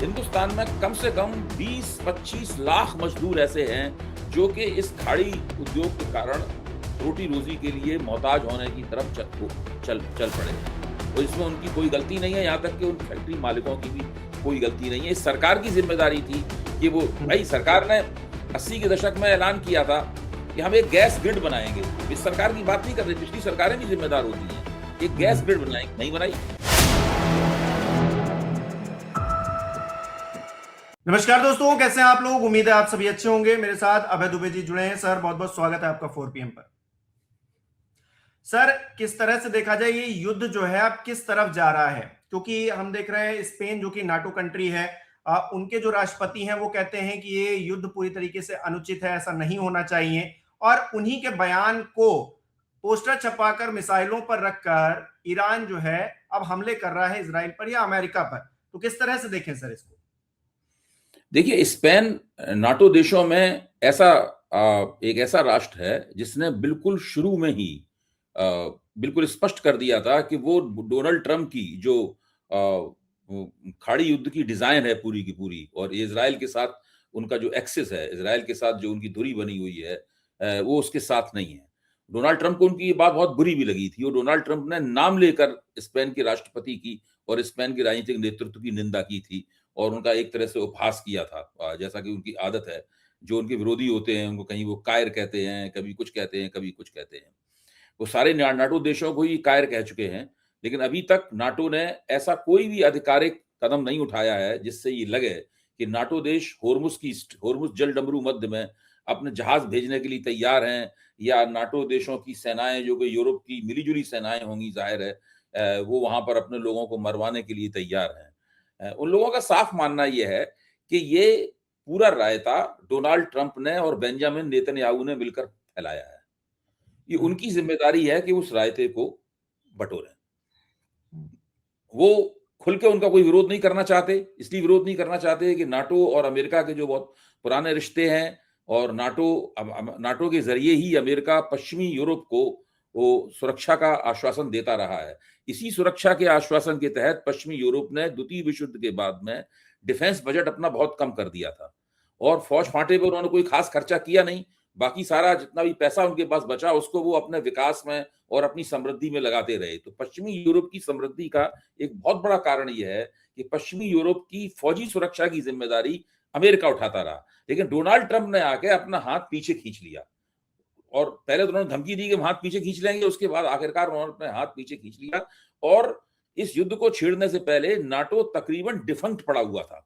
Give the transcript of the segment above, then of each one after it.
हिंदुस्तान में कम से कम 20-25 लाख मजदूर ऐसे हैं जो कि इस खाड़ी उद्योग के कारण रोटी रोजी के लिए मोहताज होने की तरफ चल पड़े हैं। और इसमें उनकी कोई गलती नहीं है, यहाँ तक कि उन फैक्ट्री मालिकों की भी कोई गलती नहीं है। इस सरकार की जिम्मेदारी थी कि वो भाई सरकार ने 80 के दशक में ऐलान किया था कि हम एक गैस ग्रिड बनाएंगे। इस सरकार की बात नहीं कर रहे, पिछली सरकारें भी जिम्मेदार होती हैं। एक गैस ग्रिड बनाएंगे, नहीं बनाई। नमस्कार दोस्तों, कैसे हैं आप लोग। उम्मीद है आप सभी अच्छे होंगे। मेरे साथ अभय दुबे जी जुड़े हैं। सर बहुत बहुत स्वागत है आपका 4 PM पर। सर किस तरह से देखा जाए ये युद्ध जो है अब किस तरफ जा रहा है, क्योंकि हम देख रहे हैं स्पेन जो कि नाटो कंट्री है, उनके जो राष्ट्रपति हैं वो कहते हैं कि ये युद्ध पूरी तरीके से अनुचित है, ऐसा नहीं होना चाहिए। और उन्हीं के बयान को पोस्टर छपाकर मिसाइलों पर रखकर ईरान जो है अब हमले कर रहा है इजराइल पर या अमेरिका पर। तो किस तरह से देखें सर इसको। देखिए, स्पेन नाटो देशों में एक ऐसा राष्ट्र है जिसने बिल्कुल शुरू में ही बिल्कुल स्पष्ट कर दिया था कि वो डोनाल्ड ट्रंप की जो खाड़ी युद्ध की डिजाइन है पूरी की पूरी, और इजराइल के साथ उनका जो एक्सिस है, इजराइल के साथ जो उनकी धुरी बनी हुई है, वो उसके साथ नहीं है। डोनाल्ड ट्रंप को उनकी ये बात बहुत बुरी भी लगी थी और डोनाल्ड ट्रंप ने नाम लेकर स्पेन के राष्ट्रपति की और स्पेन के राजनीतिक नेतृत्व की निंदा की थी और उनका एक तरह से उपहास किया था, जैसा कि उनकी आदत है। जो उनके विरोधी होते हैं उनको कहीं वो कायर कहते हैं, कभी कुछ कहते हैं, कभी कुछ कहते हैं। वो सारे नाटो देशों को ही कायर कह चुके हैं, लेकिन अभी तक नाटो ने ऐसा कोई भी आधिकारिक कदम नहीं उठाया है जिससे ये लगे कि नाटो देश होर्मुज जल डमरू मध्य में अपने जहाज भेजने के लिए तैयार हैं, या नाटो देशों की सेनाएं जो कि यूरोप की मिलीजुली सेनाएं होंगी, जाहिर है, वो वहां पर अपने लोगों को मरवाने के लिए तैयार हैं। उन लोगों का साफ मानना यह है कि ये पूरा रायता डोनाल्ड ट्रंप ने और बेंजामिन नेतन्याहू ने मिलकर फैलाया है। ये उनकी जिम्मेदारी है कि उस रायते को बटोरें। वो खुल के उनका कोई विरोध नहीं करना चाहते, इसलिए विरोध नहीं करना चाहते कि नाटो और अमेरिका के जो बहुत पुराने रिश्ते हैं, और नाटो के जरिए ही अमेरिका पश्चिमी यूरोप को वो सुरक्षा का आश्वासन देता रहा है। इसी सुरक्षा के आश्वासन के तहत पश्चिमी यूरोप ने द्वितीय विश्व युद्ध के बाद में डिफेंस बजट अपना बहुत कम कर दिया था और फौज फांटे पर उन्होंने कोई खास खर्चा किया नहीं। बाकी सारा जितना भी पैसा उनके पास बचा उसको वो अपने विकास में और अपनी समृद्धि में लगाते रहे। तो पश्चिमी यूरोप की समृद्धि का एक बहुत बड़ा कारण यह है कि पश्चिमी यूरोप की फौजी सुरक्षा की जिम्मेदारी अमेरिका उठाता रहा, लेकिन डोनाल्ड ट्रंप ने आके अपना हाथ पीछे खींच लिया। और पहले तो उन्होंने धमकी दी कि हम हाथ पीछे खींच लेंगे, उसके बाद आखिरकार उन्होंने अपने हाथ पीछे खींच लिया। और इस युद्ध को छेड़ने से पहले नाटो तकरीबन डिफंक्ट पड़ा हुआ था।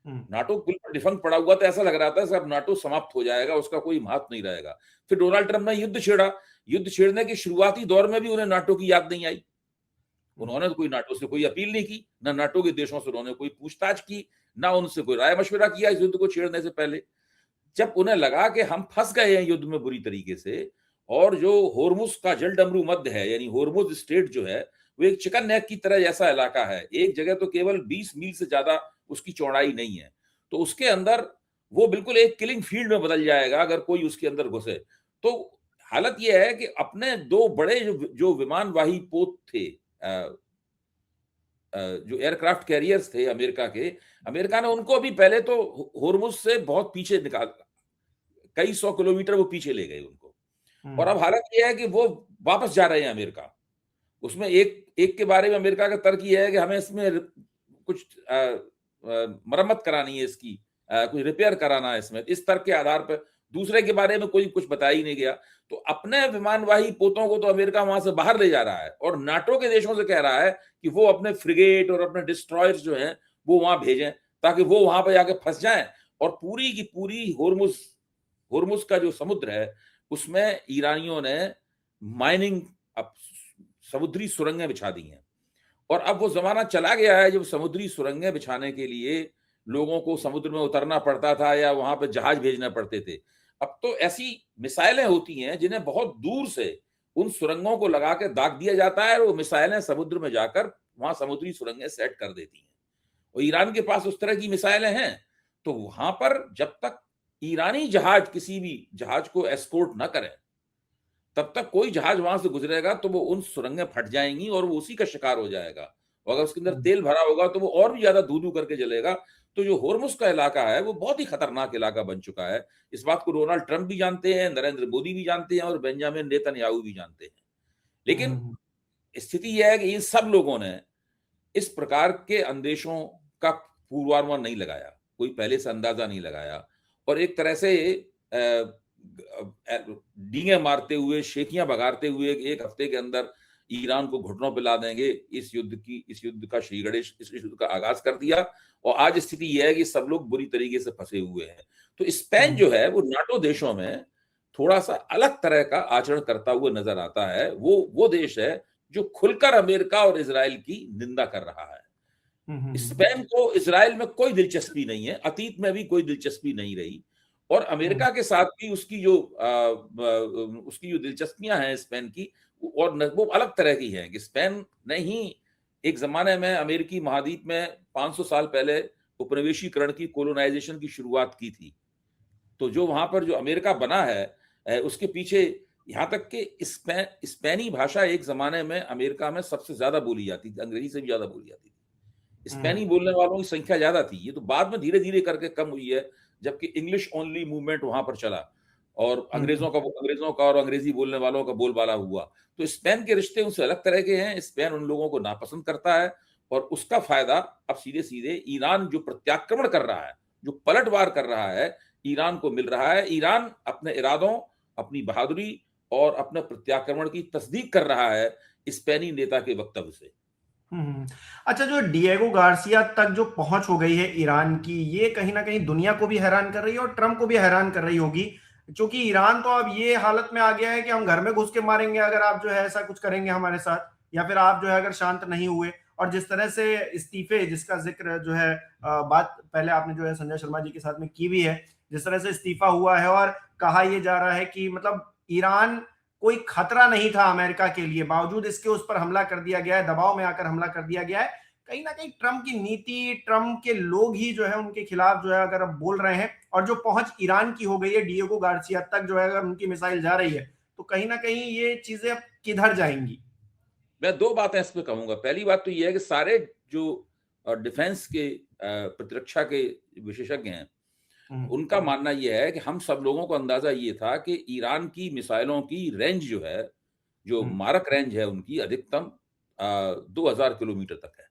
नाटो बिल्कुल डिफंक्ट पड़ा हुआ था, ऐसा लग रहा था अब नाटो समाप्त हो जाएगा, उसका कोई महत्व नहीं रहेगा। फिर डोनाल्ड ट्रंप ने युद्ध छेड़ा। युद्ध छेड़ने के शुरुआती दौर में भी उन्हें नाटो की याद नहीं आई। उन्होंने कोई नाटो से कोई अपील नहीं की, ना नाटो के देशों से उन्होंने कोई पूछताछ की, ना उनसे कोई राय मशविरा किया इस युद्ध को छेड़ने से पहले। जब उन्हें लगा कि हम फंस गए हैं युद्ध में बुरी तरीके से, और जो होर्मुज का जल डमरू मध्य है, यानी होर्मुज स्ट्रेट जो है, वो एक चिकन नेक की तरह जैसा इलाका है। एक जगह तो केवल 20 मील से ज्यादा उसकी चौड़ाई नहीं है, तो उसके अंदर वो बिल्कुल एक किलिंग फील्ड में बदल जाएगा अगर कोई उसके अंदर घुसे। तो हालत यह है कि अपने दो बड़े जो विमानवाही पोत थे, जो एयरक्राफ्ट कैरियर्स थे अमेरिका ने उनको भी पहले तो होर्मुज से बहुत पीछे निकाल, कई 100 किलोमीटर वो पीछे ले गए उनको। और अब हालत यह है कि वो वापस जा रहे हैं अमेरिका। उसमें एक के बारे में अमेरिका का तर्क यह है कि हमें इसमें कुछ मरम्मत करानी है, इसकी कुछ रिपेयर कराना है इसमें, इस तर्क के आधार पर। दूसरे के बारे में कोई कुछ बताया ही नहीं गया। तो अपने विमानवाही पोतों को तो अमेरिका वहां से बाहर ले जा रहा है और नाटो के देशों से कह रहा है कि वो अपने फ्रिगेट और अपने डिस्ट्रॉयर्स जो हैं वो वहां भेजें, ताकि वो वहां पर जाके फंस जाएं और पूरी की पूरी होर्मुज का जो समुद्र है उसमें ईरानियों ने माइनिंग, अब समुद्री सुरंगें बिछा दी हैं। और अब वो जमाना चला गया है जब समुद्री सुरंगें बिछाने के लिए लोगों को समुद्र में उतरना पड़ता था या वहां पर जहाज भेजने पड़ते थे। अब तो ऐसी मिसाइलें होती हैं जिन्हें बहुत दूर से उन सुरंगों को लगा के दाग दिया जाता है और वो मिसाइलें समुद्र में जाकर वहां समुद्री सुरंगें सेट कर देती हैं। और ईरान के पास उस तरह की मिसाइलें हैं। तो वहां पर जब तक ईरानी जहाज किसी भी जहाज को एस्कोर्ट ना करें, तब तक कोई जहाज वहां से गुजरेगा तो वो उन सुरंगें फट जाएंगी और वो उसी का शिकार हो जाएगा। और अगर उसके अंदर तेल भरा होगा तो वो और भी ज्यादा धू धू करके जलेगा। तो जो होर्मुज का इलाका है वो बहुत ही खतरनाक इलाका बन चुका है। इस बात को डोनाल्ड ट्रंप भी जानते हैं, नरेंद्र मोदी भी जानते हैं और बेंजामिन नेतन्याहू भी जानते हैं। लेकिन स्थिति यह है कि इन सब लोगों ने इस प्रकार के अंदेशों का पूर्वानुमान नहीं लगाया, कोई पहले से अंदाजा नहीं लगाया, और एक तरह से डींगे मारते हुए, शेखियां भगाते हुए एक हफ्ते के अंदर ईरान को घुटनों पे ला देंगे, इस युद्ध का श्री गणेश इस युद्ध का आगाज कर दिया। और आज स्थिति यह है कि सब लोग बुरी तरीके से फंसे हुए हैं। तो स्पेन जो है वो नाटो देशों में थोड़ा सा अलग तरह का आचरण करता हुआ नजर आता है। वो देश है जो खुलकर अमेरिका और इजराइल की निंदा कर रहा है। स्पेन को इजराइल में कोई दिलचस्पी नहीं है, अतीत में भी कोई दिलचस्पी नहीं रही, और अमेरिका के साथ भी उसकी जो दिलचस्पियां हैं स्पेन की, और वो अलग तरह की हैं कि स्पेन ने ही एक जमाने में अमेरिकी महाद्वीप में 500 साल पहले उपनिवेशीकरण की, कोलोनाइजेशन की शुरुआत की थी। तो जो वहां पर जो अमेरिका बना है उसके पीछे यहां तक कि स्पेनी भाषा एक जमाने में अमेरिका में सबसे ज्यादा बोली जाती थी, अंग्रेजी से भी ज्यादा बोली जाती थी। स्पेनी बोलने वालों की संख्या ज्यादा थी। ये तो बाद में धीरे धीरे करके कम हुई है, जबकि इंग्लिश ओनली मूवमेंट वहां पर चला और अंग्रेजों का और अंग्रेजी बोलने वालों का बोलबाला हुआ। तो स्पेन के रिश्ते उनसे अलग तरह के हैं। स्पेन उन लोगों को नापसंद करता है, और उसका फायदा अब सीधे सीधे ईरान जो प्रत्याक्रमण कर रहा है, जो पलटवार कर रहा है, ईरान को मिल रहा है। ईरान अपने इरादों, अपनी बहादुरी और अपने प्रत्याक्रमण की तस्दीक कर रहा है स्पेनी नेता के वक्तव्य से। अच्छा, जो डिएगो गार्सिया तक जो पहुंच हो गई है ईरान की, ये कहीं ना कहीं दुनिया को भी हैरान कर रही है और ट्रंप को भी हैरान कर रही होगी, क्योंकि ईरान तो अब ये हालत में आ गया है कि हम घर में घुस के मारेंगे अगर आप जो है ऐसा कुछ करेंगे हमारे साथ, या फिर आप जो है अगर शांत नहीं हुए। और जिस तरह से इस्तीफे, जिसका जिक्र जो है बात पहले आपने जो है संजय शर्मा जी के साथ में की भी है, जिस तरह से इस्तीफा हुआ है और कहा यह जा रहा है कि मतलब ईरान कोई खतरा नहीं था अमेरिका के लिए, बावजूद इसके उस पर हमला कर दिया गया है, दबाव में आकर हमला कर दिया गया है। कहीं ना कहीं ट्रंप की नीति, ट्रंप के लोग ही जो है उनके खिलाफ जो है अगर अब बोल रहे हैं, और जो पहुंच ईरान की हो गई है, डिएगो गार्सिया तक जो है अगर उनकी मिसाइल जा रही है, तो कहीं ना कहीं ये चीजें किधर जाएंगी। मैं दो बातें इस पे कहूंगा। पहली बात तो यह है कि सारे जो डिफेंस के प्रतिरक्षा के विशेषज्ञ हैं, उनका मानना यह है कि हम सब लोगों को अंदाजा ये था कि ईरान की मिसाइलों की रेंज जो है, जो मारक रेंज है उनकी, अधिकतम 2000 किलोमीटर तक है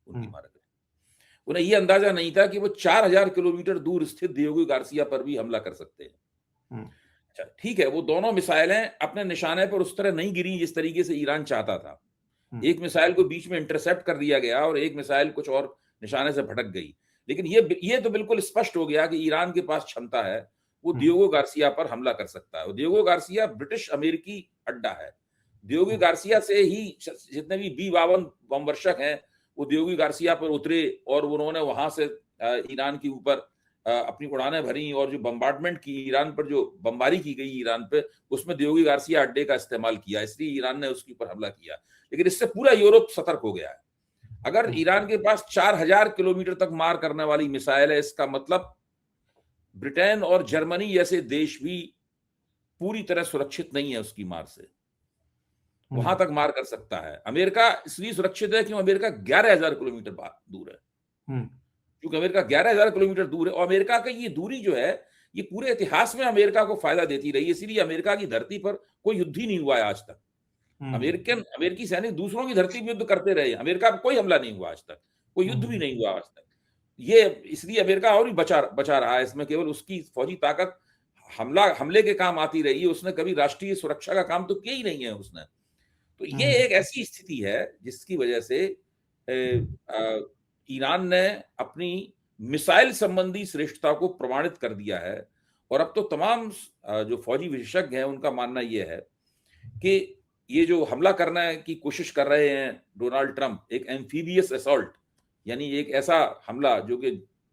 उनकी मारक रेंज। उन्हें यह अंदाजा नहीं था कि वो 4000 किलोमीटर दूर स्थित डिएगो गार्सिया पर भी हमला कर सकते हैं। अच्छा, ठीक है, वो दोनों मिसाइलें अपने निशाने पर उस तरह नहीं गिरी जिस तरीके से ईरान चाहता था। एक मिसाइल को बीच में इंटरसेप्ट कर दिया गया और एक मिसाइल कुछ और निशाने से भटक गई। लेकिन ये तो बिल्कुल स्पष्ट हो गया कि ईरान के पास क्षमता है, वो डिएगो गार्सिया पर हमला कर सकता है। डिएगो गार्सिया ब्रिटिश अमेरिकी अड्डा है। डिएगो गार्सिया से ही जितने भी B-52 बम वर्षक हैं वो डिएगो गार्सिया पर उतरे और उन्होंने वहां से ईरान के ऊपर अपनी उड़ानें भरी, और जो बम्बार्डमेंट की, ईरान पर जो बमबारी की गई ईरान पे, उसमें डिएगो गार्सिया अड्डे का इस्तेमाल किया, इसलिए ईरान ने उसके ऊपर हमला किया। लेकिन इससे पूरा यूरोप सतर्क हो गया है। अगर ईरान के पास 4000 किलोमीटर तक मार करने वाली मिसाइल है, इसका मतलब ब्रिटेन और जर्मनी जैसे देश भी पूरी तरह सुरक्षित नहीं है उसकी मार से, वहां तक मार कर सकता है। अमेरिका इसलिए सुरक्षित है क्योंकि अमेरिका 11000 किलोमीटर दूर है, क्योंकि अमेरिका 11000 किलोमीटर दूर है। और अमेरिका की ये दूरी जो है, ये पूरे इतिहास में अमेरिका को फायदा देती रही है। इसीलिए अमेरिका की धरती पर कोई युद्ध ही नहीं हुआ है आज तक। अमेरिकी सैनिक दूसरों की धरती पर युद्ध करते रहे, अमेरिका पर कोई हमला नहीं हुआ आज तक, कोई युद्ध भी नहीं हुआ आज तक। ये इसलिए अमेरिका और भी बचा रहा है। इसमें केवल उसकी फौजी ताकत हमले के काम आती रही है, उसने कभी राष्ट्रीय सुरक्षा का काम तो किया ही नहीं है उसने। तो ये एक ऐसी स्थिति है जिसकी वजह से ईरान ने अपनी मिसाइल संबंधी श्रेष्ठता को प्रमाणित कर दिया है। और अब तो तमाम जो फौजी विशेषज्ञ हैं उनका मानना यह है कि ये जो हमला करने की कोशिश कर रहे हैं डोनाल्ड ट्रंप, एक एम्फीबियस असॉल्ट, यानी एक ऐसा हमला जो कि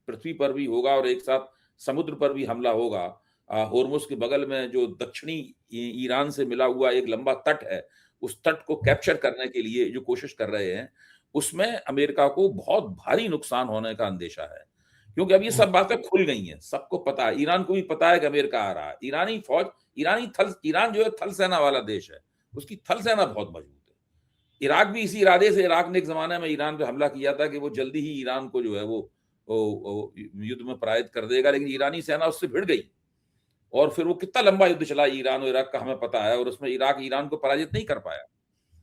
पृथ्वी पर भी होगा और एक साथ समुद्र पर भी हमला होगा। होर्मुज के बगल में जो दक्षिणी ईरान से मिला हुआ एक लंबा तट है, उस तट को कैप्चर करने के लिए जो कोशिश कर रहे हैं, उसमें अमेरिका को बहुत भारी नुकसान होने का अंदेशा है। क्योंकि अब ये सब बातें खुल गई हैं, सबको पता है, ईरान को भी पता है कि अमेरिका आ रहा है। ईरान जो है थल सेना वाला देश है, उसकी थल सेना बहुत मजबूत है। इराक भी इसी इरादे से, इराक ने एक जमाने में ईरान पे हमला किया था कि वो जल्दी ही ईरान को जो है वो युद्ध में पराजित कर देगा, लेकिन ईरानी सेना उससे भिड़ गई और फिर वो कितना लंबा युद्ध चला ईरान और इराक का हमें पता है, और उसमें इराक ईरान को पराजित नहीं कर पाया।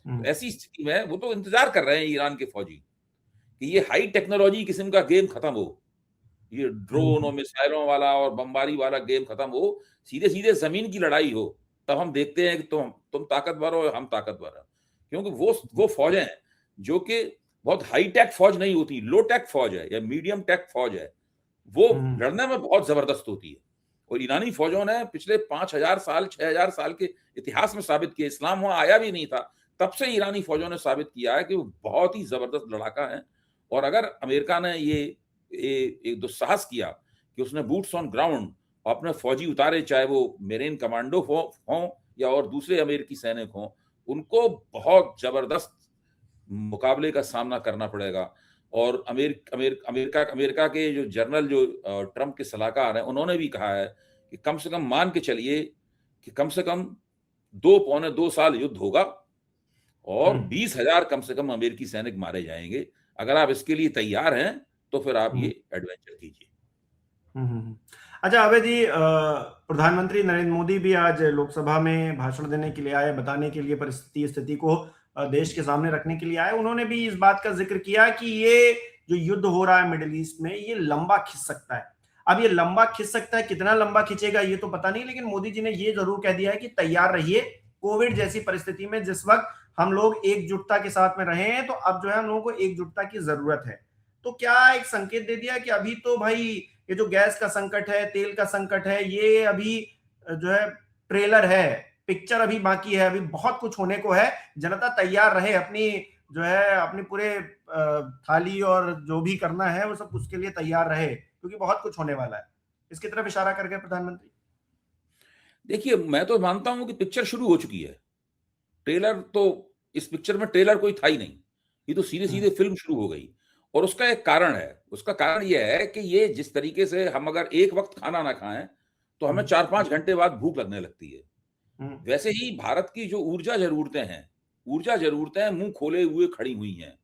तो ऐसी स्थिति में वो तो इंतजार कर रहे हैं ईरान के फौजी कि ये हाई टेक्नोलॉजी किस्म का गेम खत्म हो, ये ड्रोन और मिसाइलों वाला और बमबारी वाला गेम खत्म हो, सीधे सीधे जमीन की लड़ाई हो, तब हम देखते हैं कि तुम ताकतवर हो, हम ताकतवर हैं। क्योंकि वो फौजें हैं जो कि बहुत हाई टेक फौज नहीं होती, लो टेक फौज है या मीडियम टेक फौज है, वो लड़ने में बहुत जबरदस्त होती है। और ईरानी फौजों ने पिछले 5,000 साल 6,000 साल के इतिहास में साबित किया, इस्लाम वहां आया भी नहीं था, तब से ईरानी फौजों ने साबित किया है कि वो बहुत ही जबरदस्त लड़ाका है। और अगर अमेरिका ने ये एक दुस्साहस किया कि उसने बूट्स ऑन ग्राउंड अपने फौजी उतारे, चाहे वो मेरीन कमांडो हों या और दूसरे अमेरिकी सैनिक हों, उनको बहुत जबरदस्त मुकाबले का सामना करना पड़ेगा। और अमेरिका के जो जनरल जो ट्रंप के सलाहकार हैं, उन्होंने भी कहा है कि कम से कम मान के चलिए कि कम से कम 2 साल युद्ध होगा और 20,000 कम से कम अमेरिकी सैनिक मारे जाएंगे। अगर आप इसके लिए तैयार हैं तो फिर आप ये एडवेंचर कीजिए। अच्छा अभय जी, प्रधानमंत्री नरेंद्र मोदी भी आज लोकसभा में भाषण देने के लिए आए, बताने के लिए स्थिति को देश के सामने रखने के लिए आए। उन्होंने भी इस बात का जिक्र किया कि ये जो युद्ध हो रहा है मिडिल ईस्ट में, ये लंबा खिंच सकता है। अब ये लंबा खिंच सकता है, कितना लंबा खिंचेगा ये तो पता नहीं, लेकिन मोदी जी ने ये जरूर कह दिया है कि तैयार रहिए। कोविड जैसी परिस्थिति में जिस वक्त हम लोग एकजुटता के साथ में रहे हैं, तो अब जो है हम लोगों को एकजुटता की जरूरत है। तो क्या एक संकेत दे दिया कि अभी तो भाई ये जो गैस का संकट है, तेल का संकट है, ये अभी जो है ट्रेलर है, पिक्चर अभी बाकी है, अभी बहुत कुछ होने को है। जनता तैयार रहे, अपनी जो है अपनी पूरे थाली और जो भी करना है वो सब उसके लिए तैयार रहे, क्योंकि बहुत कुछ होने वाला है। इसकी तरफ इशारा कर गए प्रधानमंत्री। देखिए, मैं तो मानता हूं कि पिक्चर शुरू हो चुकी है। ट्रेलर तो, इस पिक्चर में ट्रेलर कोई था ही नहीं, ये तो सीधे सीधे फिल्म शुरू हो गई। और उसका एक कारण है, उसका कारण यह है कि ये जिस तरीके से हम अगर एक वक्त खाना ना खाएं तो हमें 4-5 घंटे बाद भूख लगने लगती है। वैसे ही भारत की जो ऊर्जा जरूरतें मुंह खोले हुए खड़ी हुई हैं।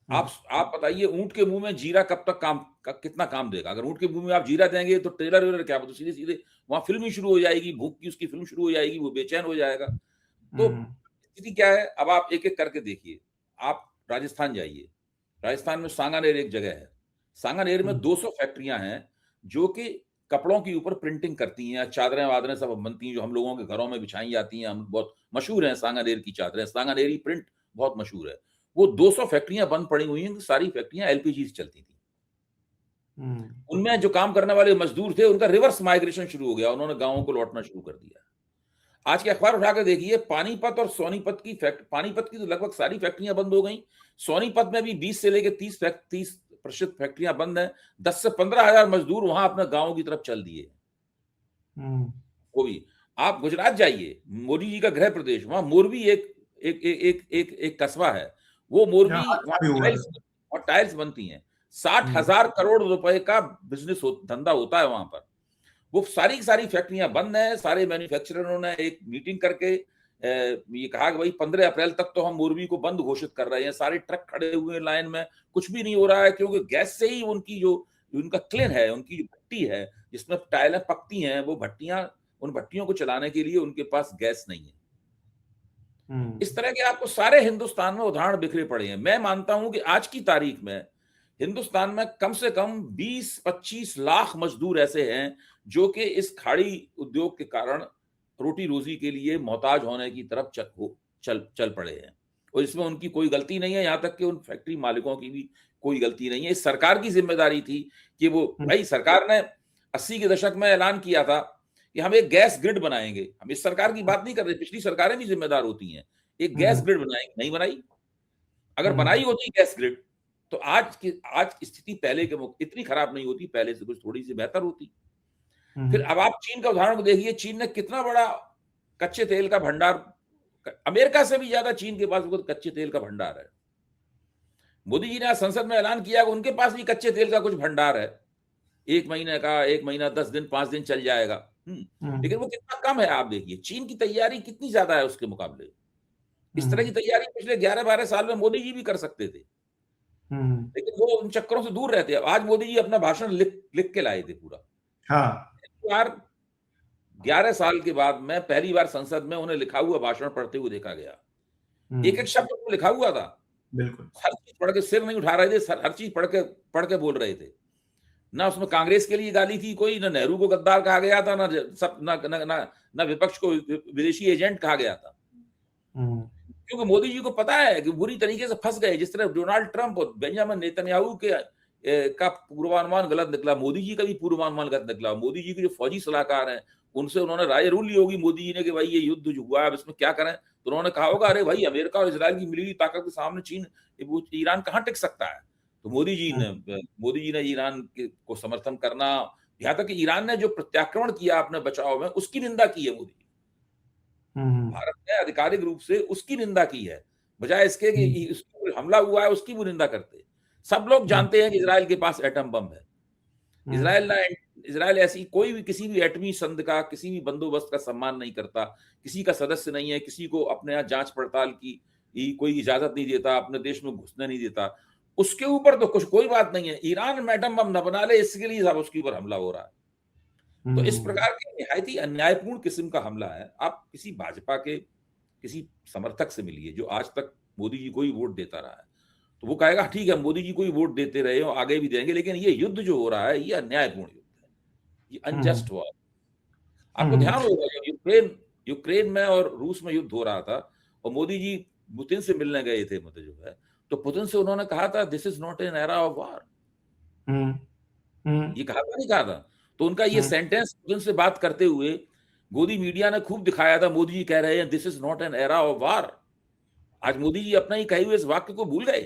आप बताइए, ऊंट के मुंह में जीरा कब तक कितना काम देगा? अगर ऊंट के मुंह में आप जीरा देंगे तो ट्रेलर वेलर क्या, तो सीधे सीधे वहां फिल्म ही शुरू हो जाएगी, भूख की उसकी फिल्म शुरू हो जाएगी, वो बेचैन हो जाएगा। तो स्थिति क्या है, अब आप एक एक करके देखिए। आप राजस्थान जाइए, राजस्थान में सांगानेर एक जगह है, सांगानेर में 200 फैक्ट्रियां हैं जो कि कपड़ों के ऊपर प्रिंटिंग करती हैं, चादरें वादरें सब बनती हैं जो हम लोगों के घरों में बिछाई जाती हैं। हम बहुत मशहूर हैं सांगानेर की चादरें, सांगानेरी प्रिंट बहुत मशहूर है। वो 200 फैक्ट्रियां बंद पड़ी हुई हैं, सारी फैक्ट्रियां एलपीजी से चलती थी। उनमें जो काम करने वाले मजदूर थे उनका रिवर्स माइग्रेशन शुरू हो गया, उन्होंने गांवों को लौटना शुरू कर दिया। आज के अखबार उठाकर देखिए, पानीपत और सोनीपत की पानीपत की तो लगभग सारी फैक्ट्रियां बंद हो गई, सोनीपत में भी 20 से लेकर 30% फैक्ट्रियां बंद हैं। 10 से 15,000 मजदूर वहां अपने गांवों की तरफ चल दिए। वो भी आप गुजरात जाइए, मोदी जी का गृह प्रदेश, वहां मोरबी एक कस्बा है, वो मोरबी टाइल्स बनती हैं। 60,000 करोड़ रुपए का बिजनेस धंधा होता है वहां पर। वो सारी फैक्ट्रियां बंद हैं। सारे मैन्युफैक्चररों ने एक मीटिंग करके ये कहा कि भाई 15 अप्रैल तक तो हम मोरबी को बंद घोषित कर रहे हैं। सारे ट्रक खड़े हुए हैं लाइन में, कुछ भी नहीं हो रहा है, क्योंकि गैस से ही उनकी जो उनका क्लेन है, उनकी जो भट्टी है जिसमें टाइलें पकती हैं, वो भट्टियां, उन भट्टियों को चलाने के लिए उनके पास गैस नहीं है। इस तरह के आपको सारे हिंदुस्तान में उदाहरण बिखरे पड़े हैं। मैं मानता हूं कि आज की तारीख में हिंदुस्तान में कम से कम 20-25 लाख मजदूर ऐसे हैं जो कि इस खाड़ी उद्योग के कारण रोटी रोजी के लिए मोहताज होने की तरफ चल पड़े हैं। और इसमें उनकी कोई गलती नहीं है, यहां तक कि उन फैक्ट्री मालिकों की भी कोई गलती नहीं है। इस सरकार की जिम्मेदारी थी कि वो, भाई सरकार ने 80 के दशक में ऐलान किया था कि हम एक गैस ग्रिड बनाएंगे। हम इस सरकार की बात नहीं कर रहे, पिछली सरकारें भी जिम्मेदार होती हैं। एक गैस ग्रिड बनाएंगे, नहीं बनाई। अगर बनाई होती गैस ग्रिड तो आज की स्थिति पहले के इतनी खराब नहीं होती, पहले से कुछ थोड़ी सी बेहतर होती। फिर अब आप चीन का उदाहरण को देखिए, चीन ने कितना बड़ा कच्चे तेल का भंडार, अमेरिका से भी ज्यादा चीन के पास कच्चे तेल का भंडार है। मोदी जी ने संसद में ऐलान किया कि उनके पास भी कच्चे तेल का कुछ भंडार है, 1 महीने का, 1 महीना 10 दिन 5 दिन चल जाएगा। लेकिन वो कितना कम है। आप देखिए चीन की तैयारी कितनी ज्यादा है उसके मुकाबले। इस तरह की तैयारी पिछले 11-12 साल में मोदी जी भी कर सकते थे, लेकिन वो उन चक्करों से दूर रहते हैं। आज मोदी जी अपना भाषण लिख लिख के लाए थे पूरा। हाँ। यार 11 साल के बाद मैं पहली बार संसद में उन्हें लिखा हुआ भाषण पढ़ते हुए देखा गया। एक एक शब्द को लिखा हुआ था। बिल्कुल। हर चीज पढ़ के सिर नहीं उठा रहे थे, हर चीज पढ़ के बोल रहे थे। ना उसमें कांग्रेस के लिए गाली थी कोई, ना नेहरू को गद्दार कहा गया था, ना सब ना विपक्ष को विदेशी एजेंट कहा गया था। क्योंकि मोदी जी को पता है कि बुरी तरीके से फंस गए। जिस तरह डोनाल्ड ट्रंप और बेंजामिन नेतन्याहू का पूर्वानुमान गलत निकला, मोदी जी का भी पूर्वानुमान गलत निकला। मोदी जी के जो फौजी सलाहकार हैं उनसे उन्होंने राय जरूर ली होगी मोदी जी ने कि भाई ये युद्ध जो हुआ है अब इसमें क्या करें, तो उन्होंने कहा होगा अरे भाई अमेरिका और इजराइल की मिली हुई ताकत के सामने चीन ईरान कहाँ टिक सकता है। तो मोदी जी ने ईरान को समर्थन करना, यहाँ तक कि ईरान ने जो प्रत्याक्रमण किया अपने बचाव में उसकी निंदा की है मोदी। भारत ने आधिकारिक रूप से उसकी निंदा की है, बजाय इसके कि उसके ऊपर हमला हुआ है उसकी वो निंदा करते। सब लोग जानते हैं कि इजराइल के पास एटम बम है। इजराइल ऐसी कोई भी किसी भी एटमी संधि का किसी भी बंदोबस्त का सम्मान नहीं करता, किसी का सदस्य नहीं है, किसी को अपने यहाँ जांच पड़ताल की कोई इजाजत नहीं देता, अपने देश में घुसने नहीं देता। उसके ऊपर तो कुछ कोई बात नहीं है, ईरान में एटम बम न बना ले इसके लिए सब उसके ऊपर हमला हो रहा है। तो इस प्रकार के निहायत ही अन्यायपूर्ण किस्म का हमला है। आप किसी भाजपा के किसी समर्थक से मिलिए जो आज तक मोदी जी को ही वोट देता रहा है, तो वो कहेगा ठीक है मोदी जी को ही वोट देते रहे हो आगे भी देंगे, लेकिन ये युद्ध जो हो रहा है ये अन्यायपूर्ण युद्ध है, ये अनजस्ट वॉर। आपको ध्यान होगा जब यूक्रेन में और रूस में युद्ध हो रहा था और मोदी जी पुतिन से मिलने गए थे, मतलब जो है, तो पुतिन से उन्होंने कहा था this is not an era of war. ये कहा था नहीं कहा था? तो उनका ये सेंटेंस पुतिन से बात करते हुए मोदी मीडिया ने खूब दिखाया था। मोदी जी कह रहे हैं this is not an era of war. आज मोदी जी अपना ही कहे हुए इस वाक्य को भूल गए।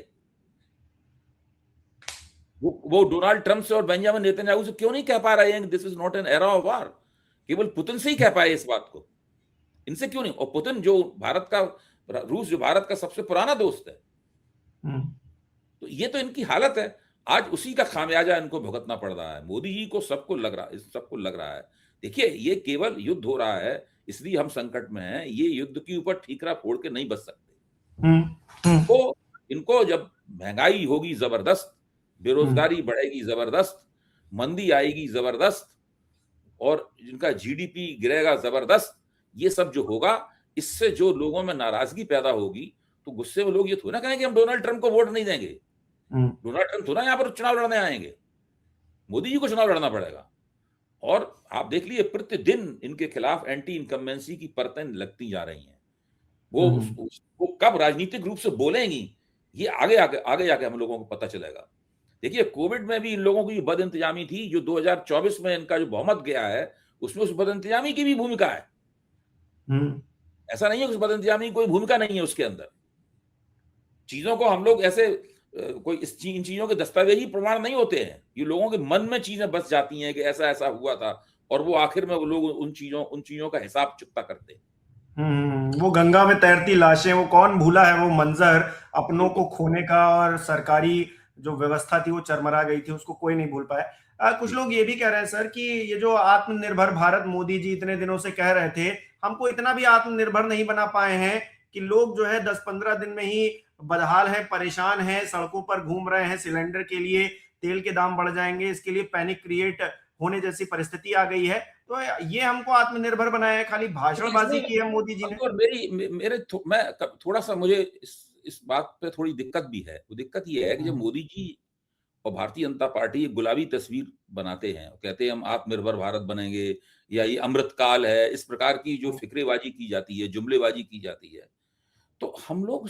वो डोनाल्ड ट्रंप से और बेंजामिन नेतन्याहू से क्यों नहीं कह पा रहे हैं this is not an era of war? केवल पुतिन से ही कह पाए इस बात को, इनसे क्यों नहीं? और पुतिन जो रूस जो भारत का सबसे पुराना दोस्त है, तो ये तो इनकी हालत है। आज उसी का खामियाजा इनको भुगतना पड़ रहा है। मोदी जी को सबको लग रहा है देखिए ये केवल युद्ध हो रहा है इसलिए हम संकट में हैं, ये युद्ध के ऊपर ठीकरा फोड़ के नहीं बच सकते। तो इनको जब महंगाई होगी जबरदस्त, बेरोजगारी बढ़ेगी जबरदस्त, मंदी आएगी जबरदस्त और जिनका जीडीपी गिरेगा जबरदस्त, ये सब जो होगा इससे जो लोगों में नाराजगी पैदा होगी, तो गुस्से में लोग ये थोड़ा कहेंगे हम डोनाल्ड ट्रंप को वोट नहीं देंगे। डोनाल्ड ट्रंप थोड़ा यहाँ पर चुनाव लड़ने आएंगे, मोदी जी को चुनाव लड़ना पड़ेगा। और आप देख लीजिए प्रतिदिन इनके खिलाफ एंटी इनकम्बेंसी की परतें लगती जा रही हैं। वो कब राजनीतिक रूप से बोलेंगी ये आगे जाके हम लोगों को पता चलेगा। देखिए कोविड में भी इन लोगों की बद इंतजामी थी, जो 2024 में इनका जो बहुमत गया है उसमें उस बद इंतजामी की भी भूमिका है। ऐसा नहीं है उस बद इंतजामी की कोई भूमिका नहीं है उसके अंदर। चीजों को हम लोग ऐसे कोई इन चीजों के दस्तावेजी प्रमाण नहीं होते हैं, ये लोगों के मन में चीजें बस जाती हैं कि ऐसा ऐसा हुआ था और वो आखिर में वो लोग उन चीजों का हिसाब चुकता करते हैं। वो गंगा में तैरती लाशें, वो कौन भूला है वो मंजर अपनों को खोने का, और सरकारी जो व्यवस्था थी वो चरमरा गई थी, उसको कोई नहीं भूल पाया। कुछ लोग ये भी कह रहे हैं सर कि ये जो आत्मनिर्भर भारत मोदी जी इतने दिनों से कह रहे थे, हमको इतना भी आत्मनिर्भर नहीं बना पाए हैं कि लोग जो है 10-15 दिन में ही बदहाल है, परेशान है, सड़कों पर घूम रहे हैं, सिलेंडर के लिए, तेल के दाम बढ़ जाएंगे इसके लिए पैनिक क्रिएट होने जैसी परिस्थिति आ गई है। तो ये हमको आत्मनिर्भर बनाया है, खाली भाषणबाजी की है मोदी जी ने। और मैं थोड़ा सा मुझे इस बात पे थोड़ी दिक्कत भी है। वो दिक्कत ये है कि जब मोदी जी और भारतीय जनता पार्टी एक गुलाबी तस्वीर बनाते हैं, कहते हैं हम आत्मनिर्भर भारत बनेंगे या ये अमृतकाल है, इस प्रकार की जो फिक्रेबाजी की जाती है, जुमलेबाजी की जाती है, तो हम लोग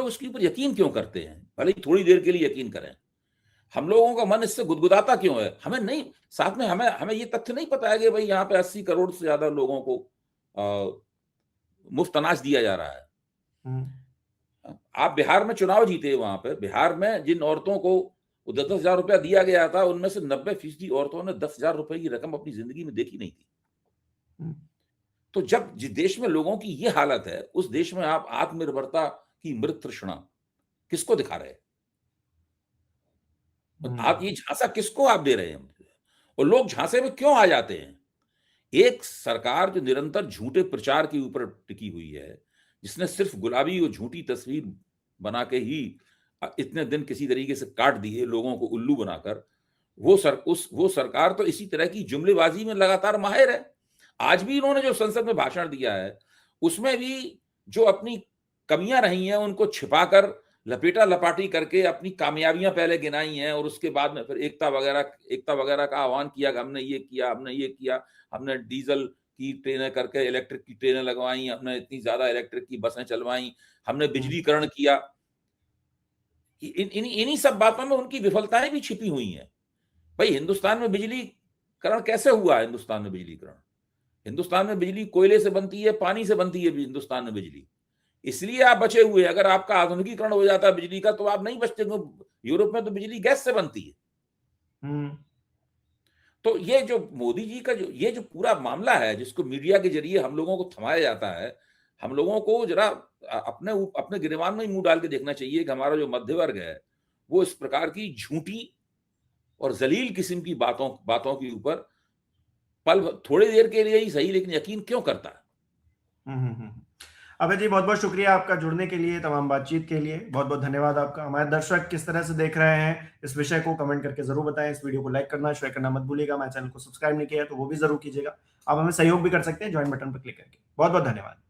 उसके ऊपर यकीन क्यों करते हैं? भले ही थोड़ी देर के लिए यकीन करें, हम लोगों का मन इससे गुदगुदाता क्यों है? हमें नहीं, साथ में हमें ये तथ्य नहीं पता है कि भाई यहाँ पे 80 करोड़ से ज्यादा लोगों को मुफ्त अनाज दिया जा रहा है। आप बिहार में चुनाव जीते, वहां पे बिहार में जिन औरतों को 10,000 रुपया दिया गया था उनमें से 90% औरतों ने 10,000 रुपए की रकम अपनी जिंदगी में देखी नहीं थी। तो जब जिस देश में लोगों की ये हालत है, उस देश में आप आत्मनिर्भरता की मृत तृष्णा किसको दिखा रहे हैं? आप ये झांसा किसको आप दे रहे हैं? और लोग झांसे में क्यों आ जाते हैं? एक सरकार जो निरंतर झूठे प्रचार के ऊपर टिकी हुई है, जिसने सिर्फ गुलाबी और झूठी तस्वीर बना के ही इतने दिन किसी तरीके से काट दिए लोगों को उल्लू बनाकर, वो सरकार तो इसी तरह की जुमलेबाजी में लगातार माहिर है। आज भी इन्होंने जो संसद में भाषण दिया है, उसमें भी जो अपनी कमियां रही हैं उनको छिपाकर लपेटा लपाटी करके अपनी कामयाबियां पहले गिनाई हैं और उसके बाद में फिर एकता वगैरह का आह्वान किया कि हमने ये किया, हमने डीजल की ट्रेनें करके इलेक्ट्रिक की ट्रेनें लगवाई, हमने इतनी ज्यादा इलेक्ट्रिक की बसें चलवाई, हमने बिजलीकरण किया। इन्हीं सब बातों में उनकी विफलताएं भी छिपी हुई हैं। भाई हिंदुस्तान में बिजलीकरण कैसे हुआ? हिंदुस्तान में बिजली कोयले से बनती है, पानी से बनती है हिंदुस्तान में बिजली, इसलिए आप बचे हुए। अगर आपका आधुनिकीकरण हो जाता है बिजली का तो आप नहीं बचते। यूरोप में तो बिजली गैस से बनती है। तो ये जो मोदी जी का ये जो पूरा मामला है, जिसको मीडिया के जरिए हम लोगों को थमाया जाता है, हम लोगों को जरा अपने गिरेबान में ही मुंह डाल के देखना चाहिए कि हमारा जो मध्य वर्ग है वो इस प्रकार की झूठी और जलील किस्म की बातों के ऊपर पल थोड़ी देर के लिए ही सही लेकिन यकीन क्यों करता है। अभय जी बहुत बहुत शुक्रिया आपका जुड़ने के लिए, तमाम बातचीत के लिए बहुत बहुत धन्यवाद आपका। हमारे दर्शक किस तरह से देख रहे हैं इस विषय को कमेंट करके जरूर बताएं। इस वीडियो को लाइक करना, शेयर करना मत भूलिएगा। हमारे चैनल को सब्सक्राइब नहीं किया तो वो भी जरूर कीजिएगा। आप हमें सहयोग भी कर सकते हैं ज्वाइन बटन पर क्लिक करके। बहुत बहुत धन्यवाद।